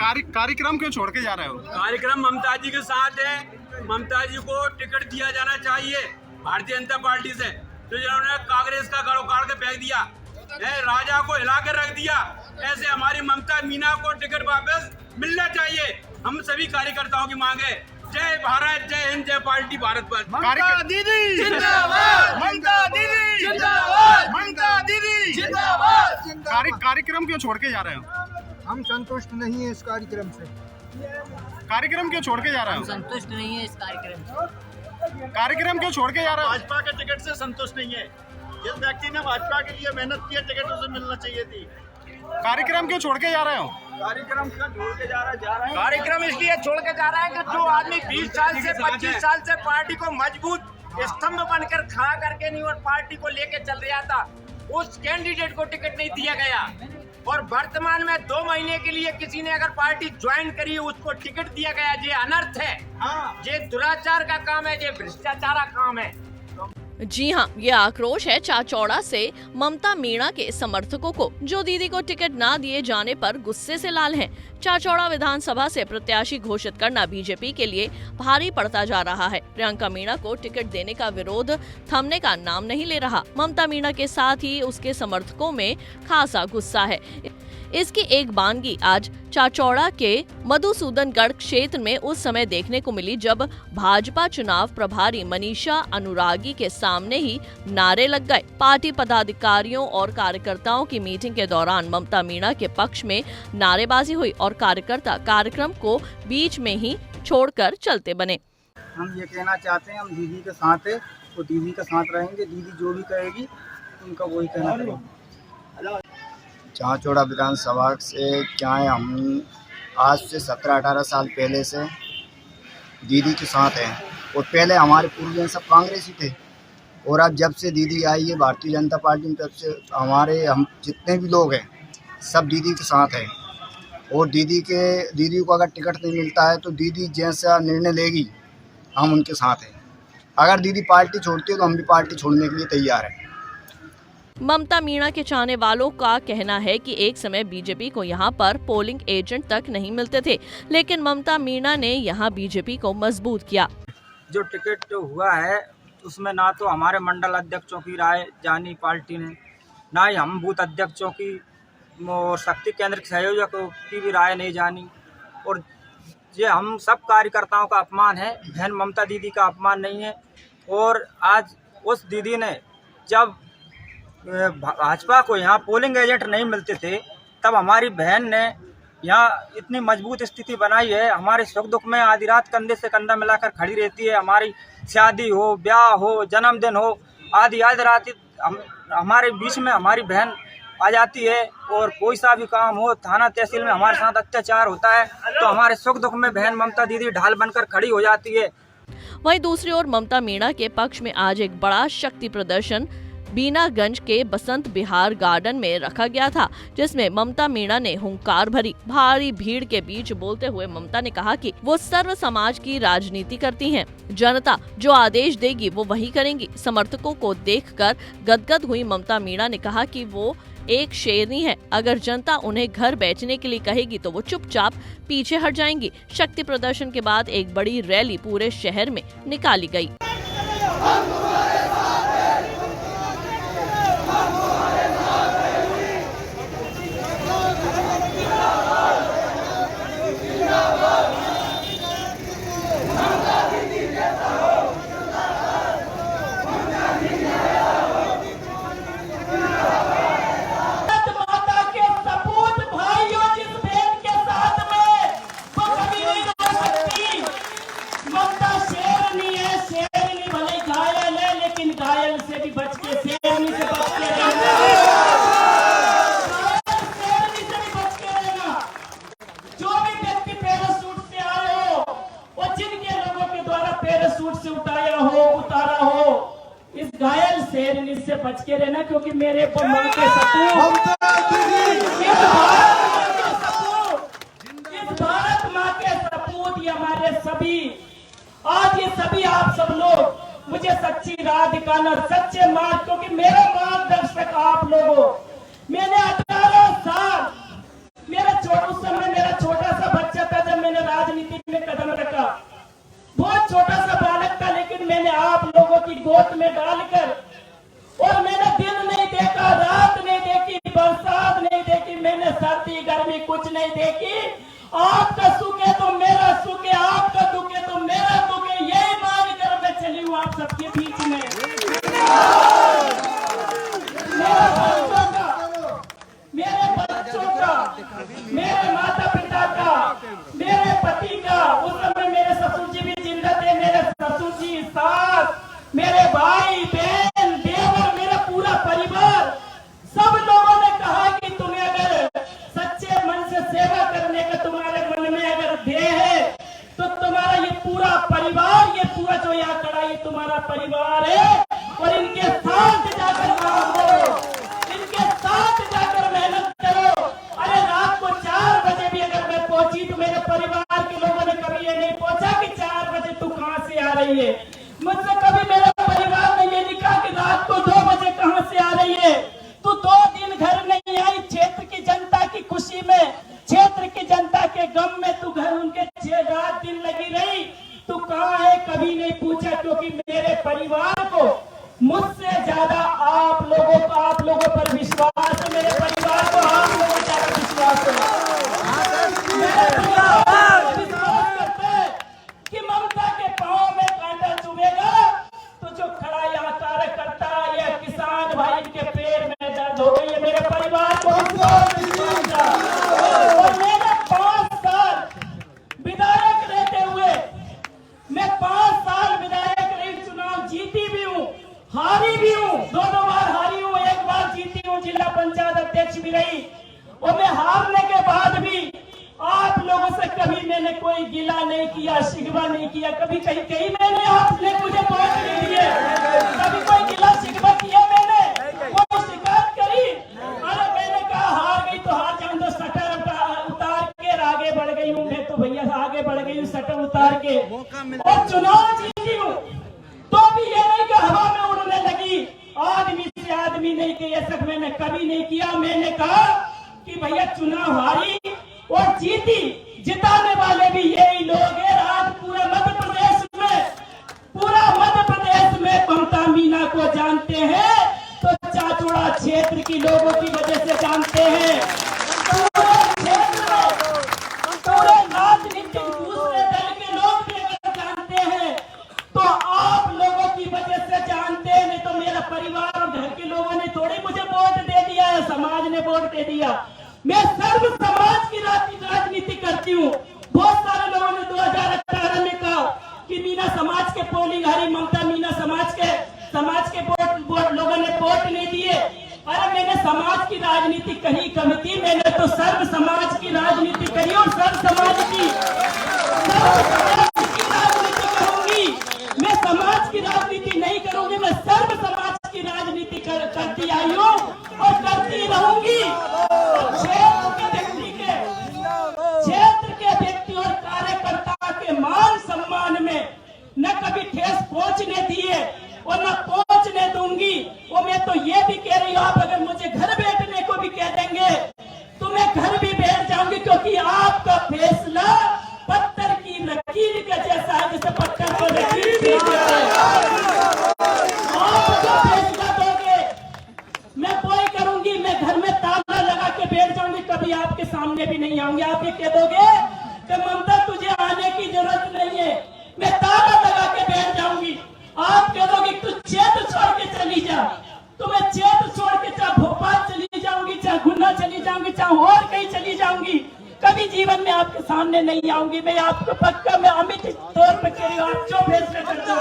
कार्यक्रम क्यों छोड़ के जा रहे हो? कार्यक्रम ममता जी के साथ है। ममता जी को टिकट दिया जाना चाहिए भारतीय जनता पार्टी से, तो जिन्होंने कांग्रेस का गढ़ उखाड़ के फेंक दिया है, राजा को हिला कर रख दिया, ऐसे हमारी ममता मीना को टिकट वापस मिलना चाहिए। हम सभी कार्यकर्ताओं की मांग है। जय भारत, जय हिंद, जय पार्टी भारत वर्ष। ममता दीदी जिंदाबाद, ममता दीदी जिंदाबाद, ममता दीदी जिंदाबाद। कार्यक्रम क्यों छोड़ के जा रहे हो? हम संतुष्ट नहीं है इस कार्यक्रम से। कार्यक्रम क्यों छोड़ के जा रहे हो? संतुष्ट नहीं है इस कार्यक्रम से। कार्यक्रम क्यों छोड़ के जा रहे हो? भाजपा के टिकट से संतुष्ट नहीं है। जिस व्यक्ति ने भाजपा के लिए मेहनत की है, टिकट उसे मिलना चाहिए थी। कार्यक्रम क्यों छोड़ के जा रहे हो? कार्यक्रम का छोड़ के जा रहा है। कार्यक्रम इसलिए छोड़ के जा रहा है कि जो आदमी 20 साल से 25 साल से पार्टी को मजबूत स्तंभ बनकर खड़ा करके नहीं और पार्टी को लेके चल रहा था, उस कैंडिडेट को टिकट नहीं दिया गया। और वर्तमान में 2 महीने के लिए किसी ने अगर पार्टी ज्वाइन करी, उसको टिकट दिया गया। ये अनर्थ है, ये दुराचार का काम है, ये भ्रष्टाचार का काम है। जी हाँ, ये आक्रोश है चाचौड़ा से ममता मीणा के समर्थकों को, जो दीदी को टिकट ना दिए जाने पर गुस्से से लाल हैं। चाचौड़ा विधानसभा से प्रत्याशी घोषित करना बीजेपी के लिए भारी पड़ता जा रहा है। प्रियंका मीणा को टिकट देने का विरोध थमने का नाम नहीं ले रहा। ममता मीणा के साथ ही उसके समर्थकों में खासा गुस्सा है। इसकी एक बानगी आज चाचौड़ा के मधुसूदनगढ़ क्षेत्र में उस समय देखने को मिली जब भाजपा चुनाव प्रभारी मनीषा अनुरागी के सामने ही नारे लग गए। पार्टी पदाधिकारियों और कार्यकर्ताओं की मीटिंग के दौरान ममता मीणा के पक्ष में नारेबाजी हुई और कार्यकर्ता कार्यक्रम को बीच में ही छोड़कर चलते बने। हम ये कहना चाहते हैं, हम दीदी के साथ है, तो दीदी के साथ रहेंगे। दीदी जो भी कहेगी उनका वही कहना करेंगे। चाचौड़ा विधानसभा से क्या है, हम आज से 17-18 साल पहले से दीदी के साथ हैं और पहले हमारे पूर्वज सब कांग्रेसी थे। और अब जब से दीदी आई है भारतीय जनता पार्टी में, तब से हम जितने भी लोग हैं सब दीदी के साथ हैं। और दीदी को अगर टिकट नहीं मिलता है तो दीदी जैसा निर्णय लेगी हम उनके साथ हैं। अगर दीदी पार्टी छोड़ती है तो हम भी पार्टी छोड़ने के लिए तैयार हैं। ममता मीणा के चाहने वालों का कहना है कि एक समय बीजेपी को यहां पर पोलिंग एजेंट तक नहीं मिलते थे, लेकिन ममता मीणा ने यहां बीजेपी को मजबूत किया। जो टिकट हुआ है उसमें ना तो हमारे मंडल अध्यक्षों की राय जानी पार्टी ने, ना ही हम बूथ अध्यक्षों की और शक्ति केंद्र के संयोजकों की भी राय नहीं जानी। और ये हम सब कार्यकर्ताओं का अपमान है, बहन ममता दीदी का अपमान नहीं है। और आज उस दीदी ने जब भाजपा को यहाँ पोलिंग एजेंट नहीं मिलते थे, तब हमारी बहन ने यहाँ इतनी मजबूत स्थिति बनाई है। हमारे सुख दुख में आधी रात कंधे से कंधा मिलाकर खड़ी रहती है। हमारी शादी हो, ब्याह हो, जन्मदिन हो, आधी रात हमारे बीच में हमारी बहन आ जाती है। और कोई सा भी काम हो, थाना तहसील में हमारे साथ अत्याचार होता है, तो हमारे सुख दुख में बहन ममता दीदी ढाल बनकर खड़ी हो जाती है। वहीं दूसरी ओर ममता मीणा के पक्ष में आज एक बड़ा शक्ति प्रदर्शन बीनागंज के बसंत विहार गार्डन में रखा गया था, जिसमें ममता मीणा ने हुंकार भरी। भारी भीड़ के बीच बोलते हुए ममता ने कहा कि वो सर्व समाज की राजनीति करती हैं। जनता जो आदेश देगी वो वही करेंगी। समर्थकों को देखकर गदगद हुई ममता मीणा ने कहा कि वो एक शेरनी है, अगर जनता उन्हें घर बेचने के लिए कहेगी तो वो चुपचाप पीछे हट जाएंगी। शक्ति प्रदर्शन के बाद एक बड़ी रैली पूरे शहर में निकाली गई। से बच के रहना, क्योंकि मेरे मां के सपूत, इस भारत माँ के सपूत, ये हमारे सभी, आज ये सभी आप सब लोग मुझे सच्ची राह दिखाना, सच्चे मार्ग, क्योंकि मेरा मार्गदर्शक आप लोगों। मैंने 18 साल, उस समय मेरा छोटा सा वोट में डालकर, और मैंने दिन नहीं देखा, रात नहीं देखी, बरसात नहीं देखी, मैंने सर्दी गर्मी कुछ नहीं देखी। आपका सुख है तो मेरा सुख है, आपका दुख है तो मेरा दुख है, यही मानकर मैं चली हूँ आप सबके बीच में। मेरे बच्चों का, मेरे माता पिता का, मेरे पति का, उस समय मेरे ससुर जी भी जिंदा थे, मेरे ससुर जी, सास, मेरे भाई बहन देवर, मेरा पूरा परिवार, सब लोगों ने कहा कि तुम्हें अगर सच्चे मन से सेवा करने का तुम्हारे मन में अगर ध्येय है तो तुम्हारा ये पूरा परिवार, ये पूरा जो यहाँ खड़ा ये तुम्हारा परिवार है, और इनके साथ जाकर काम करो, इनके साथ जाकर मेहनत करो। अरे रात को 4 बजे भी अगर मैं पहुंची तो मेरे परिवार के लोगों ने कभी ये नहीं पूछा कि 4 बजे तू कहाँ से आ रही है। मुझसे कभी मेरे परिवार ने ये नहीं कहा कि रात को 2 बजे कहाँ से आ रही है, तू 2 दिन घर नहीं आई। क्षेत्र की जनता की खुशी में, क्षेत्र की जनता के गम में तू घर उनके 6-8 दिन लगी रही, तू कहाँ है कभी नहीं पूछा, क्योंकि मेरे परिवार को मुझसे ज्यादा आप लोगों पर विश्वास है, मेरे परिवार को आप लोगों को ज्यादा विश्वास है। मेरे परिवार विश्वास करते हैं कि ममता के पांव में कांटा चुभेगा तो जो खड़ा यहाँ कार्यकर्ता या किसान भाई के पैर में दर्द हो गई है। मेरे परिवार को विश्वास था, और मैंने 5 साल विधायक रहते हुए, मैं 5 साल विधायक रही, चुनाव जीती भी हूँ, हारी भी हूँ, 2 बार हारी हूँ, 1 बार जीती हूँ, जिला पंचायत अध्यक्ष भी रही। और मैं हारने के बाद भी आप लोगों से कभी मैंने कोई गिला नहीं किया, शिकवा नहीं किया, कभी कहीं मैंने आपने मुझे वोट नहीं दिए, कभी कोई गिला शिकवा किया मैंने, कोई शिकायत करी। अरे मैंने कहा हार गई तो हार जाऊं, तो शटर उतार के आगे बढ़ गई हूँ मैं, तो भैया आगे बढ़ गई हूँ शटर उतार के, और चुनाव जीती हूँ। तो भी ये नहीं कि हवा में उड़ने लगी, आदमी से आदमी नहीं कि ये सब मैंने कभी नहीं किया। मैंने कहा कि भैया चुनाव हारी और जीती, जिताने वाले भी यही लोग हैं। आज पूरे मध्य प्रदेश में ममता मीना को जानते हैं तो चाचौड़ा क्षेत्र की लोगों की वजह से जानते हैं। पूरे क्षेत्र में, पूरे राजनीतिक दूसरे दल के लोग भी अगर जानते हैं तो आप लोगों की वजह से जानते हैं, नहीं तो मेरा परिवार और घर के लोगों ने थोड़ी मुझे वोट दे दिया है, समाज ने वोट दे दिया। मैं सर्व समाज की राजनीति करती हूँ। बहुत सारे लोगों ने 2018 में कहा कि मीना समाज के पोलिंग हारी, ममता मीना समाज के वोट लोगों ने वोट नहीं दिए। अरे मैंने समाज की राजनीति कहीं कभी थी, मैंने तो सर्व समाज की राजनीति करी, और सर्व समाज की राजनीति करूंगी। मैं समाज की राजनीति नहीं करूंगी, मैं सर्व समाज की राजनीति करती आई हूँ और करती रहूंगी। क्षेत्र के व्यक्ति और कार्यकर्ता के मान सम्मान में न कभी ठेस पहुंचने दिए और न पहुंचने दूंगी। और मैं तो ये भी कह रही हूँ, आप अगर मुझे घर बैठने को भी कह देंगे तो मैं घर भी बैठ जाऊंगी, क्योंकि आपका फैसला पत्थर की लकीर के जैसा है, जैसे पत्थर को लकीर आप जो फैसला दोगे मैं वही करूंगी। मैं घर में ताला लगा के बैठ जाऊंगी, कभी आपके सामने भी नहीं आऊंगी। आप ये कह दोगे कि ममता तुझे आने की जरूरत नहीं है, मैं ताला लगा के बैठ जाऊंगी। आप कह दोगे तू क्षेत्र छोड़ के चली जा, तो मैं क्षेत्र छोड़ के चाहे भोपाल चली जाऊंगी, चाहे गुना चली जाऊंगी, चाहे और कहीं चली जाऊंगी, कभी जीवन में आपके सामने नहीं आऊंगी। मैं आपको पक्का, मैं अमित तौर पर कह रही हूँ, आप जो फैसला करते हो।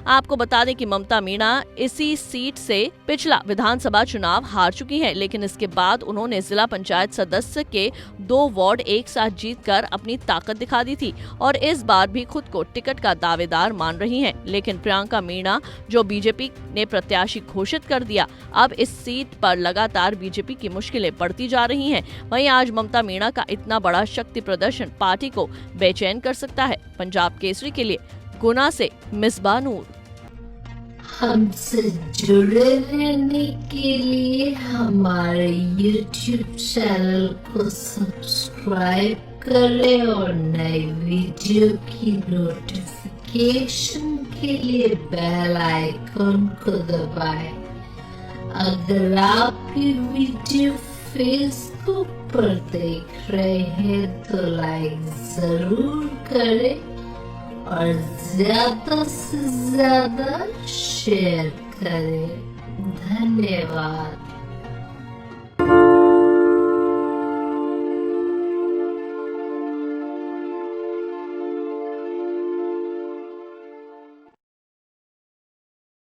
आपको बता दें कि ममता मीणा इसी सीट से पिछला विधानसभा चुनाव हार चुकी हैं, लेकिन इसके बाद उन्होंने जिला पंचायत सदस्य के 2 वार्ड एक साथ जीतकर अपनी ताकत दिखा दी थी और इस बार भी खुद को टिकट का दावेदार मान रही हैं। लेकिन प्रियंका मीणा, जो बीजेपी ने प्रत्याशी घोषित कर दिया, अब इस सीट पर लगातार बीजेपी की मुश्किलें बढ़ती जा रही हैं। वहीं आज ममता मीणा का इतना बड़ा शक्ति प्रदर्शन पार्टी को बेचैन कर सकता है। पंजाब केसरी के लिए गुना से मिसबा नूर। हमसे जुड़े रहने के लिए हमारे YouTube चैनल को सब्सक्राइब करें और नए वीडियो की नोटिफिकेशन नोटिफिकेशन के लिए बेल आइकन को दबाएं। अगर आप ये वीडियो फेसबुक पर देख रहे हैं तो लाइक जरूर करें और ज्यादा से ज्यादा शेयर करें। धन्यवाद।